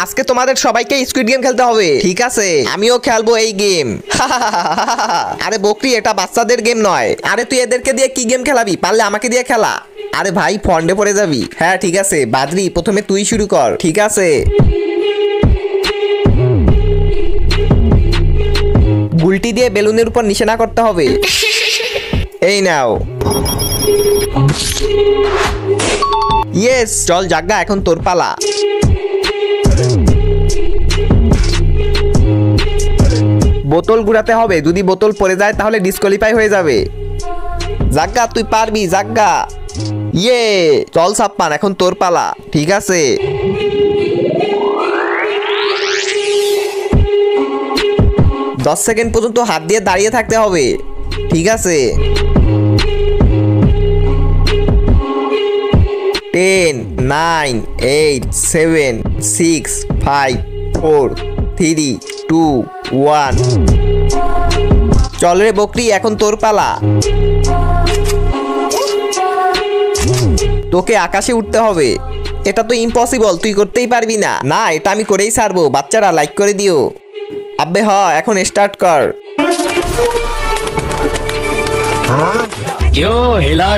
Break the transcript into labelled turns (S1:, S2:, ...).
S1: আজকে তোমাদের সবাইকে স্কুইড গেম খেলতে হবে, ঠিক আছে? আমিও খেলবো এই গেম। আরে বকরি, এটা বাচ্চাদের গেম নয়। আরে তুই এদেরকে দিয়ে কি গেম খেলাবি? পারলে আমাকে দিয়ে খেলা। আরে ভাই, ফন্ডে পড়ে যাবি। হ্যাঁ ঠিক আছে, বাদরি প্রথমে তুই শুরু কর, ঠিক আছে? গুলটি দিয়ে বেলুনের উপর নিশানা করতে হবে। এই নাও। ইয়েস, চল জাগা, এখন তোর পালা। বোতল ঘুরাতে হবে, যদি বোতল পড়ে যায় তাহলে ডিসকোয়ালিফাই হয়ে যাবে। জাগা, তুই পারবি জাগা। ইয়ে, চল সাপ্পান, এখন তোর পালা, ঠিক আছে? 10 সেকেন্ড পর্যন্ত হাত দিয়ে দাঁড়িয়ে থাকতে হবে, ঠিক আছে? 10, 9, 8, 7, 6, 5, 4, 3, 2, 1। চল রে বকরি, এখন তোর পালা। তোকে আকাশে উঠতে হবে। এটা তো ইম্পসিবল, তুই করতেই পারবি না। না, এটা আমি করেই ছাড়বো। বাচ্চারা লাইক করে দিও। আব্বে হ, এখন স্টার্ট কর।
S2: क्यों हिला